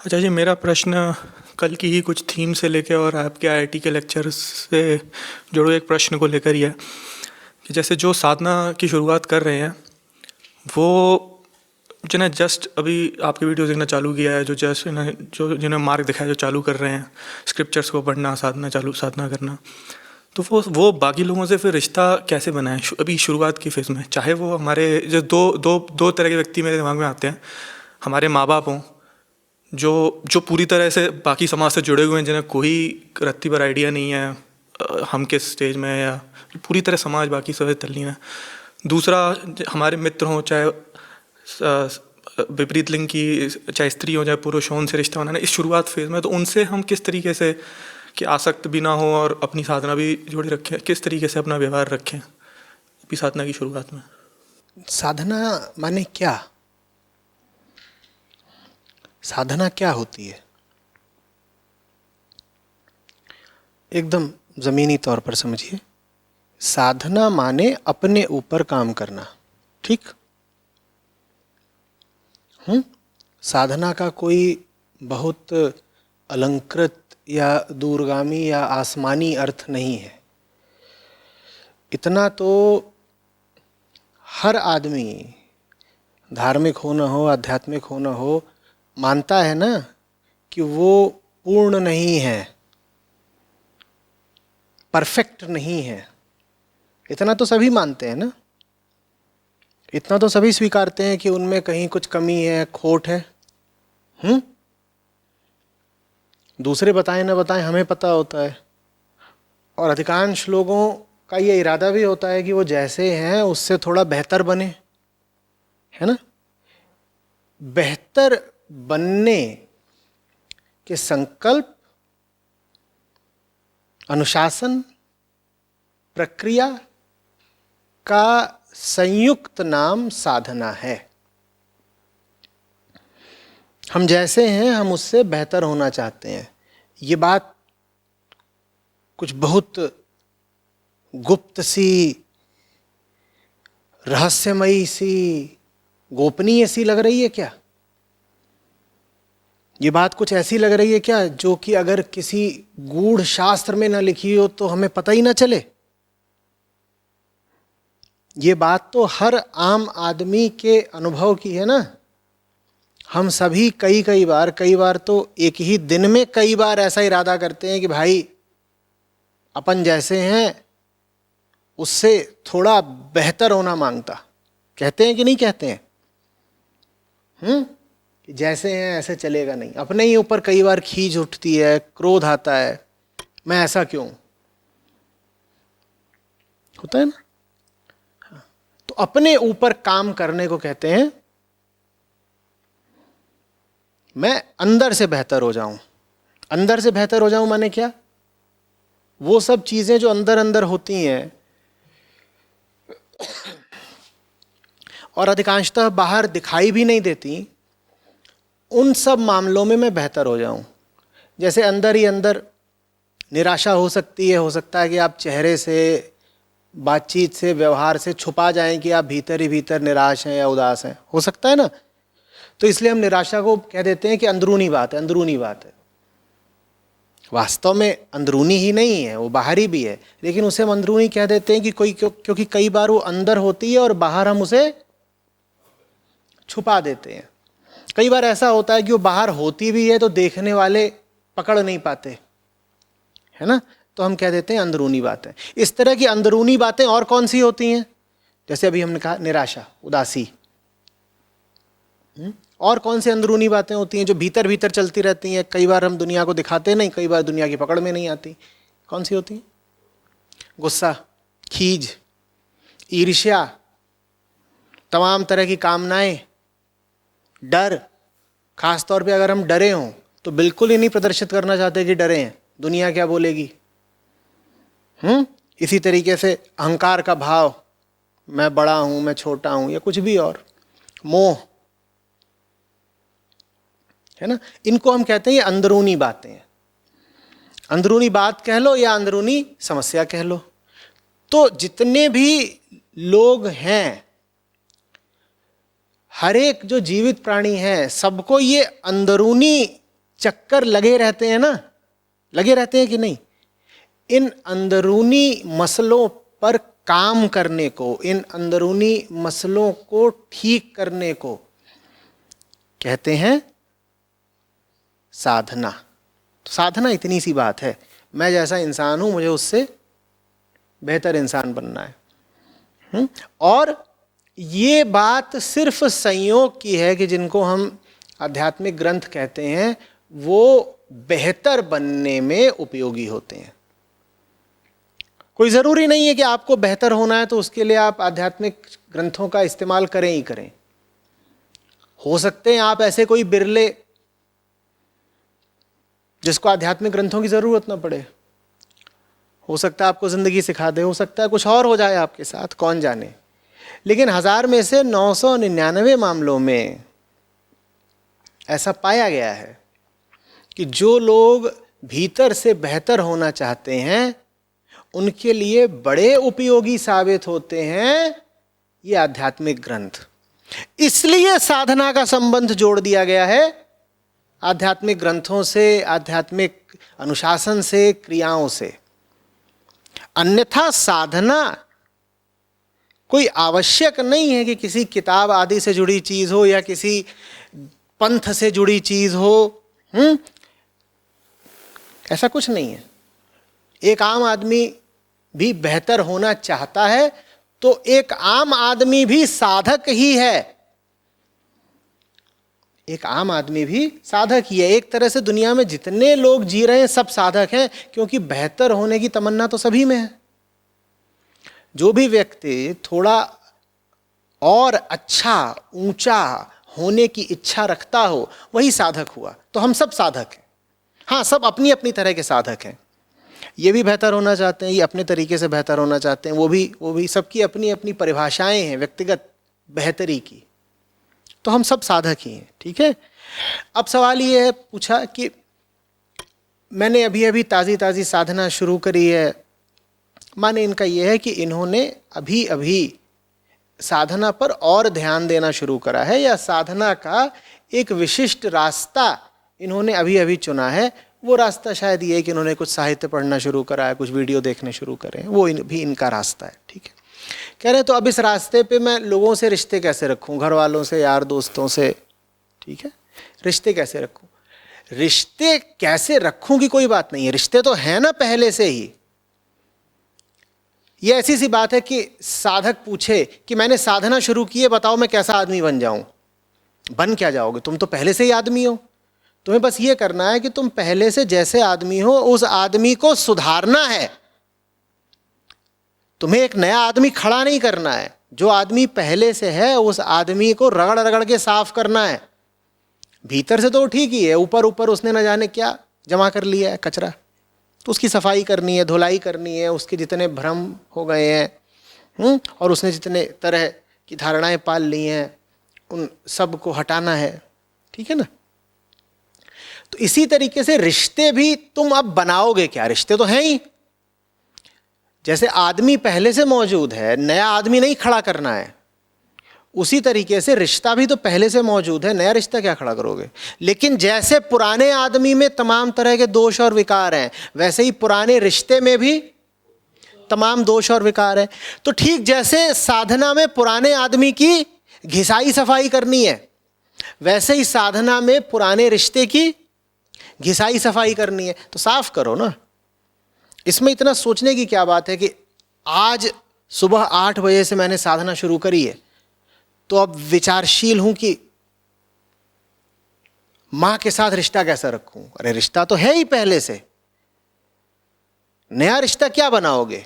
अच्छा जी, मेरा प्रश्न कल की ही कुछ थीम से लेके और आपके आईआईटी के लेक्चर से जुड़े एक प्रश्न को लेकर ही है कि जैसे जो साधना की शुरुआत कर रहे हैं वो जिन्हें जस्ट अभी आपकी वीडियो देखना चालू किया है, जो जस्ट इन्हें जो जिन्हें मार्ग दिखाया, जो चालू कर रहे हैं स्क्रिप्चर्स को पढ़ना, साधना करना, तो वो बाकी लोगों से फिर रिश्ता कैसे बनाएं अभी शुरुआत की फेज़ में? चाहे वो हमारे जो दो दो दो तरह के व्यक्ति मेरे दिमाग में आते हैं। हमारे माँ बाप हों, जो जो पूरी तरह से बाकी समाज से जुड़े हुए हैं, जिन्हें कोई रत्ती भर आइडिया नहीं है हम किस स्टेज में हैं, या पूरी तरह समाज बाकी सब तल्लीन है। दूसरा, हमारे मित्र हों, चाहे विपरीत लिंग की, चाहे स्त्री हो चाहे पुरुष हो, उनसे रिश्ता बनाना इस शुरुआत फेज़ में, तो उनसे हम किस तरीके से कि आसक्त भी ना हो और अपनी साधना भी जोड़े रखें, किस तरीके से अपना व्यवहार रखें अपनी साधना की शुरुआत में? साधना माने क्या? साधना क्या होती है? एकदम जमीनी तौर पर समझिए। साधना माने अपने ऊपर काम करना। ठीक? साधना का कोई बहुत अलंकृत या दूरगामी या आसमानी अर्थ नहीं है। इतना तो हर आदमी, धार्मिक हो न हो, आध्यात्मिक हो न हो, मानता है ना कि वो पूर्ण नहीं है, परफेक्ट नहीं है। इतना तो सभी मानते हैं ना। इतना तो सभी स्वीकारते हैं कि उनमें कहीं कुछ कमी है, खोट है। दूसरे बताएं न बताएं, हमें पता होता है। और अधिकांश लोगों का ये इरादा भी होता है कि वो जैसे हैं उससे थोड़ा बेहतर बने, है ना। बेहतर बनने के संकल्प, अनुशासन, प्रक्रिया का संयुक्त नाम साधना है। हम जैसे हैं, हम उससे बेहतर होना चाहते हैं। ये बात कुछ बहुत गुप्त सी, रहस्यमयी सी, गोपनीय सी लग रही है क्या? ये बात कुछ ऐसी लग रही है क्या जो कि अगर किसी गूढ़ शास्त्र में ना लिखी हो तो हमें पता ही ना चले? ये बात तो हर आम आदमी के अनुभव की है ना। हम सभी कई बार तो एक ही दिन में कई बार ऐसा इरादा करते हैं कि भाई अपन जैसे हैं उससे थोड़ा बेहतर होना मांगता। कहते हैं कि नहीं कहते हैं? कि जैसे हैं ऐसे चलेगा नहीं। अपने ही ऊपर कई बार खींच उठती है, क्रोध आता है, मैं ऐसा क्यों? होता है ना। तो अपने ऊपर काम करने को कहते हैं मैं अंदर से बेहतर हो जाऊं। अंदर से बेहतर हो जाऊं माने क्या? वो सब चीजें जो अंदर अंदर होती हैं और अधिकांशतः बाहर दिखाई भी नहीं देती, उन सब मामलों में मैं बेहतर हो जाऊं। जैसे अंदर ही अंदर निराशा हो सकती है, हो सकता है कि आप चेहरे से, बातचीत से, व्यवहार से छुपा जाएं कि आप भीतर ही भीतर निराश हैं या उदास हैं। हो सकता है ना। तो इसलिए हम निराशा को कह देते हैं कि अंदरूनी बात है, अंदरूनी बात है। वास्तव में अंदरूनी ही नहीं है, वो बाहरी भी है, लेकिन उसे हम अंदरूनी कह देते हैं कि क्योंकि कई बार वो अंदर होती है और बाहर हम उसे छुपा देते हैं। कई बार ऐसा होता है कि वो बाहर होती भी है तो देखने वाले पकड़ नहीं पाते, है ना। तो हम कह देते हैं अंदरूनी बातें। इस तरह की अंदरूनी बातें और कौन सी होती हैं? जैसे अभी हमने कहा निराशा, उदासी। और कौन सी अंदरूनी बातें होती हैं जो भीतर भीतर चलती रहती हैं? कई बार हम दुनिया को दिखाते नहीं, कई बार दुनिया की पकड़ में नहीं आती। कौन सी होती हैं? गुस्सा, खीज, ईर्ष्या, तमाम तरह की कामनाएं, डर। खास तौर पे अगर हम डरे हों तो बिल्कुल ही नहीं प्रदर्शित करना चाहते कि डरे हैं, दुनिया क्या बोलेगी। इसी तरीके से अहंकार का भाव, मैं बड़ा हूं, मैं छोटा हूं, या कुछ भी और। मोह, है ना। इनको हम कहते हैं ये अंदरूनी बातें। अंदरूनी बात कह लो या अंदरूनी समस्या कह लो। तो जितने भी लोग हैं, हर एक जो जीवित प्राणी है, सबको ये अंदरूनी चक्कर लगे रहते हैं ना, लगे रहते हैं कि नहीं? इन अंदरूनी मसलों पर काम करने को, इन अंदरूनी मसलों को ठीक करने को कहते हैं साधना। तो साधना इतनी सी बात है, मैं जैसा इंसान हूं मुझे उससे बेहतर इंसान बनना है। और ये बात सिर्फ संयोग की है कि जिनको हम आध्यात्मिक ग्रंथ कहते हैं वो बेहतर बनने में उपयोगी होते हैं। कोई ज़रूरी नहीं है कि आपको बेहतर होना है तो उसके लिए आप आध्यात्मिक ग्रंथों का इस्तेमाल करें ही करें। हो सकते हैं आप ऐसे कोई बिरले जिसको आध्यात्मिक ग्रंथों की ज़रूरत ना पड़े, हो सकता है आपको ज़िंदगी सिखा दे, हो सकता है कुछ और हो जाए आपके साथ, कौन जाने। लेकिन 1000 में से 999 मामलों में ऐसा पाया गया है कि जो लोग भीतर से बेहतर होना चाहते हैं उनके लिए बड़े उपयोगी साबित होते हैं ये आध्यात्मिक ग्रंथ। इसलिए साधना का संबंध जोड़ दिया गया है आध्यात्मिक ग्रंथों से, आध्यात्मिक अनुशासन से, क्रियाओं से। अन्यथा साधना कोई आवश्यक नहीं है कि किसी किताब आदि से जुड़ी चीज हो या किसी पंथ से जुड़ी चीज हो। ऐसा कुछ नहीं है। एक आम आदमी भी बेहतर होना चाहता है तो एक आम आदमी भी साधक ही है। एक आम आदमी भी साधक ही है। एक तरह से दुनिया में जितने लोग जी रहे हैं सब साधक हैं, क्योंकि बेहतर होने की तमन्ना तो सभी में है। जो भी व्यक्ति थोड़ा और अच्छा, ऊंचा होने की इच्छा रखता हो वही साधक हुआ। तो हम सब साधक हैं। हाँ, सब अपनी अपनी तरह के साधक हैं। ये भी बेहतर होना चाहते हैं, ये अपने तरीके से बेहतर होना चाहते हैं, वो भी सबकी अपनी अपनी परिभाषाएं हैं व्यक्तिगत बेहतरी की। तो हम सब साधक ही हैं, ठीक है। अब सवाल ये है पूछा कि मैंने अभी अभी ताज़ी साधना शुरू करी है, माने इनका यह है कि इन्होंने अभी अभी साधना पर और ध्यान देना शुरू करा है या साधना का एक विशिष्ट रास्ता इन्होंने अभी अभी चुना है। वो रास्ता शायद ये है कि इन्होंने कुछ साहित्य पढ़ना शुरू करा है, कुछ वीडियो देखने शुरू करे, वो भी इनका रास्ता है, ठीक है। कह रहे हैं तो अब इस रास्ते पे मैं लोगों से रिश्ते कैसे रखूं, घर वालों से, यार दोस्तों से, ठीक है, रिश्ते कैसे रखूं। रिश्ते कैसे रखूं की कोई बात नहीं है, रिश्ते तो है ना पहले से ही। ये ऐसी सी बात है कि साधक पूछे कि मैंने साधना शुरू की है, बताओ मैं कैसा आदमी बन जाऊं। बन क्या जाओगे, तुम तो पहले से ही आदमी हो। तुम्हें बस ये करना है कि तुम पहले से जैसे आदमी हो उस आदमी को सुधारना है। तुम्हें एक नया आदमी खड़ा नहीं करना है, जो आदमी पहले से है उस आदमी को रगड़ रगड़ के साफ करना है। भीतर से तो ठीक ही है, ऊपर ऊपर उसने न जाने क्या जमा कर लिया है कचरा, तो उसकी सफाई करनी है, धुलाई करनी है। उसके जितने भ्रम हो गए हैं और उसने जितने तरह की धारणाएं पाल ली हैं उन सब को हटाना है, ठीक है ना। तो इसी तरीके से रिश्ते भी तुम अब बनाओगे क्या, रिश्ते तो हैं ही। जैसे आदमी पहले से मौजूद है, नया आदमी नहीं खड़ा करना है, उसी तरीके से रिश्ता भी तो पहले से मौजूद है, नया रिश्ता क्या खड़ा करोगे। लेकिन जैसे पुराने आदमी में तमाम तरह के दोष और विकार हैं, वैसे ही पुराने रिश्ते में भी तमाम दोष और विकार हैं। तो ठीक जैसे साधना में पुराने आदमी की घिसाई सफाई करनी है, वैसे ही साधना में पुराने रिश्ते की घिसाई सफाई करनी है। तो साफ करो ना। इसमें इतना सोचने की क्या बात है कि आज सुबह 8 बजे से मैंने साधना शुरू करी है, तो अब विचारशील हूं कि मां के साथ रिश्ता कैसा रखूं। अरे रिश्ता तो है ही पहले से, नया रिश्ता क्या बनाओगे।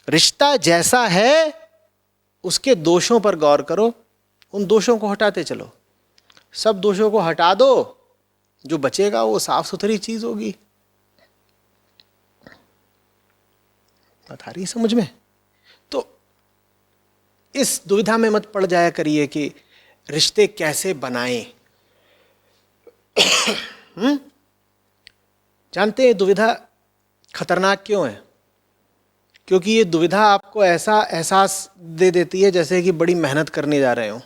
रिश्ता जैसा है उसके दोषों पर गौर करो, उन दोषों को हटाते चलो। सब दोषों को हटा दो, जो बचेगा वो साफ सुथरी चीज होगी। बात आ रही समझ में। तो इस दुविधा में मत पड़ जाया करिए कि रिश्ते कैसे बनाएं। जानते हैं दुविधा खतरनाक क्यों है? क्योंकि ये दुविधा आपको ऐसा एहसास दे देती है जैसे कि बड़ी मेहनत करने जा रहे हो।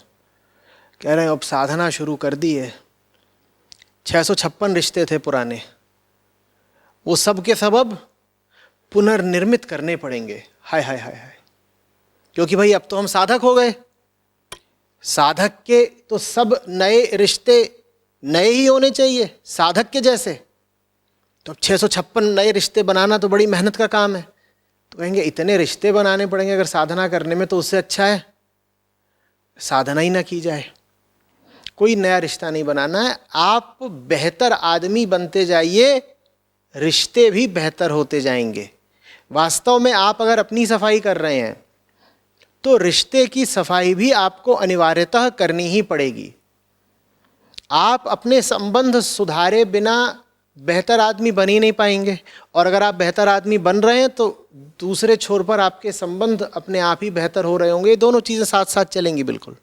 कह रहे हैं अब साधना शुरू कर दी है, 656 रिश्ते थे पुराने, वो सब के सब अब पुनर्निर्मित करने पड़ेंगे। हाय हाय हाय हाय, क्योंकि भाई अब तो हम साधक हो गए। साधक के तो सब नए रिश्ते नए ही होने चाहिए, साधक के जैसे। तो अब 656 नए रिश्ते बनाना तो बड़ी मेहनत का काम है। तो कहेंगे इतने रिश्ते बनाने पड़ेंगे अगर साधना करने में, तो उससे अच्छा है साधना ही ना की जाए। कोई नया रिश्ता नहीं बनाना है, आप बेहतर आदमी बनते जाइए, रिश्ते भी बेहतर होते जाएंगे। वास्तव में आप अगर अपनी सफाई कर रहे हैं तो रिश्ते की सफाई भी आपको अनिवार्यतः करनी ही पड़ेगी। आप अपने संबंध सुधारे बिना बेहतर आदमी बन ही नहीं पाएंगे, और अगर आप बेहतर आदमी बन रहे हैं तो दूसरे छोर पर आपके संबंध अपने आप ही बेहतर हो रहे होंगे। ये दोनों चीज़ें साथ साथ चलेंगी बिल्कुल।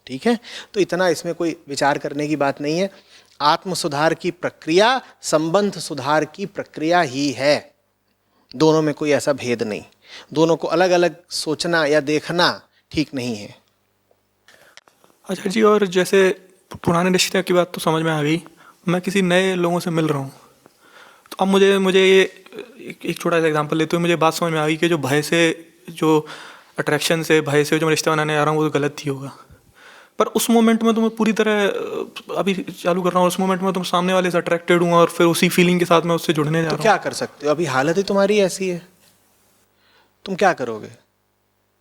ठीक है, तो इतना इसमें कोई विचार करने की बात नहीं है। आत्म सुधार की प्रक्रिया संबंध सुधार की प्रक्रिया ही है, दोनों में कोई ऐसा भेद नहीं। दोनों को अलग अलग सोचना या देखना ठीक नहीं है। अच्छा जी, और जैसे पुराने रिश्ते की बात तो समझ में आ गई, मैं किसी नए लोगों से मिल रहा हूँ, तो अब मुझे ये एक छोटा सा एग्जांपल लेते हुए मुझे बात समझ में आ गई कि जो भय से, जो अट्रैक्शन से, भय से जो मैं रिश्ता बनाने आ रहा हूँ वो तो गलत ही होगा। पर उस मोमेंट में तो मैं पूरी तरह अभी चालू कर रहा हूँ, उस मोमेंट में तुम सामने वाले से अट्रैक्टेड हूँ और फिर उसी फीलिंग के साथ मैं उससे जुड़ने जा रहा तो हूँ। क्या कर सकते हो? अभी हालत ही तुम्हारी ऐसी है, तुम क्या करोगे?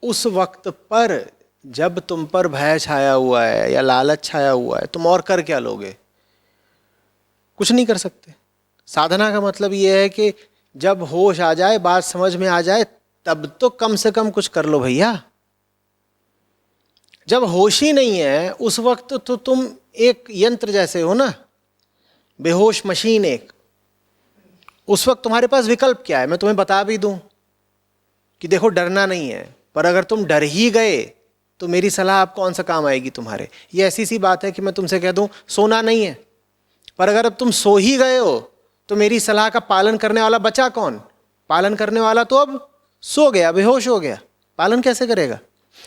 उस वक्त पर जब तुम पर भय छाया हुआ है या लालच छाया हुआ है, तुम और कर क्या लोगे? कुछ नहीं कर सकते। साधना का मतलब ये है कि जब होश आ जाए, बात समझ में आ जाए, तब तो कम से कम कुछ कर लो भैया। जब होश ही नहीं है उस वक्त तो तुम एक यंत्र जैसे हो ना, बेहोश मशीन एक। उस वक्त तुम्हारे पास विकल्प क्या है? मैं तुम्हें बता भी दूं कि देखो डरना नहीं है, पर अगर तुम डर ही गए तो मेरी सलाह अब कौन सा काम आएगी तुम्हारे? ये ऐसी सी बात है कि मैं तुमसे कह दूं सोना नहीं है, पर अगर अब तुम सो ही गए हो तो मेरी सलाह का पालन करने वाला बचा कौन? पालन करने वाला तो अब सो गया, बेहोश हो गया, पालन कैसे करेगा?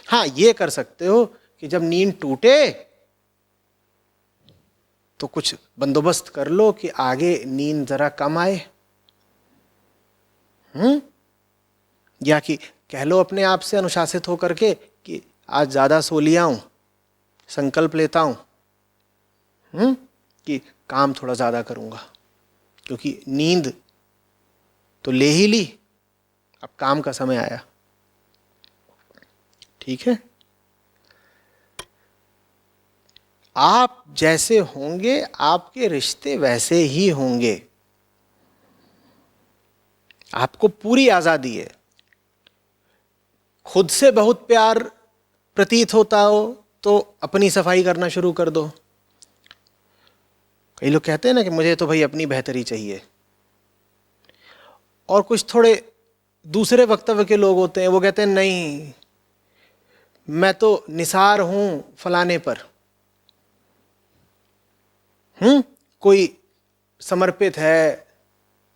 हाँ, ये कर सकते हो कि जब नींद टूटे तो कुछ बंदोबस्त कर लो कि आगे नींद जरा कम आए। या कि कह लो अपने आप से अनुशासित होकर के कि आज ज़्यादा सो लिया हूँ, संकल्प लेता हूँ कि काम थोड़ा ज़्यादा करूँगा, क्योंकि नींद तो ले ही ली, अब काम का समय आया। ठीक है, आप जैसे होंगे आपके रिश्ते वैसे ही होंगे। आपको पूरी आज़ादी है। खुद से बहुत प्यार प्रतीत होता हो तो अपनी सफाई करना शुरू कर दो। कई लोग कहते हैं ना कि मुझे तो भाई अपनी बेहतरी चाहिए, और कुछ थोड़े दूसरे वक्तव्य के लोग होते हैं, वो कहते हैं नहीं मैं तो निसार हूं फलाने पर। कोई समर्पित है,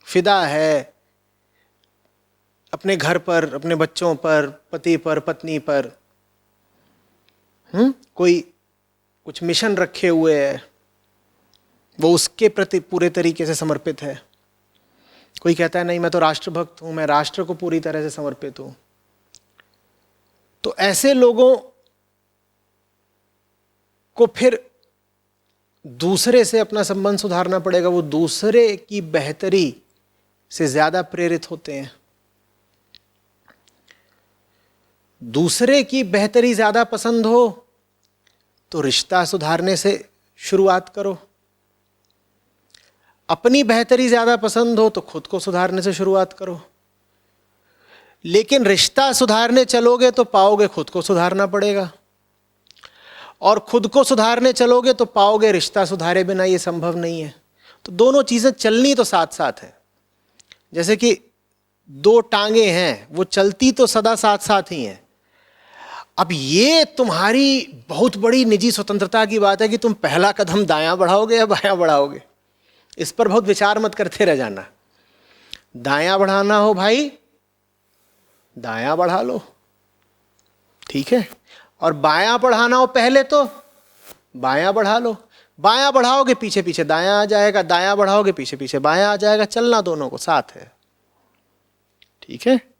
फिदा है अपने घर पर, अपने बच्चों पर, पति पर, पत्नी पर। कोई कुछ मिशन रखे हुए है, वो उसके प्रति पूरे तरीके से समर्पित है। कोई कहता है नहीं मैं तो राष्ट्रभक्त हूं, मैं राष्ट्र को पूरी तरह से समर्पित हूं। तो ऐसे लोगों को फिर दूसरे से अपना संबंध सुधारना पड़ेगा। वो दूसरे की बेहतरी से ज्यादा प्रेरित होते हैं। दूसरे की बेहतरी ज्यादा पसंद हो तो रिश्ता सुधारने से शुरुआत करो। अपनी बेहतरी ज्यादा पसंद हो तो खुद को सुधारने से शुरुआत करो। लेकिन रिश्ता सुधारने चलोगे तो पाओगे खुद को सुधारना पड़ेगा, और खुद को सुधारने चलोगे तो पाओगे रिश्ता सुधारे बिना ये संभव नहीं है। तो दोनों चीजें चलनी तो साथ साथ है। जैसे कि दो टांगे हैं, वो चलती तो सदा साथ साथ ही हैं। अब ये तुम्हारी बहुत बड़ी निजी स्वतंत्रता की बात है कि तुम पहला कदम दायां बढ़ाओगे या बायां बढ़ाओगे। इस पर बहुत विचार मत करते रह जाना। दायां बढ़ाना हो भाई दायां बढ़ा लो, ठीक है, और बायां बढ़ाना हो पहले तो बायां बढ़ा लो। बायां बढ़ाओगे पीछे पीछे दायां आ जाएगा, दायां बढ़ाओगे पीछे पीछे बायां आ जाएगा, चलना दोनों को साथ है। ठीक है।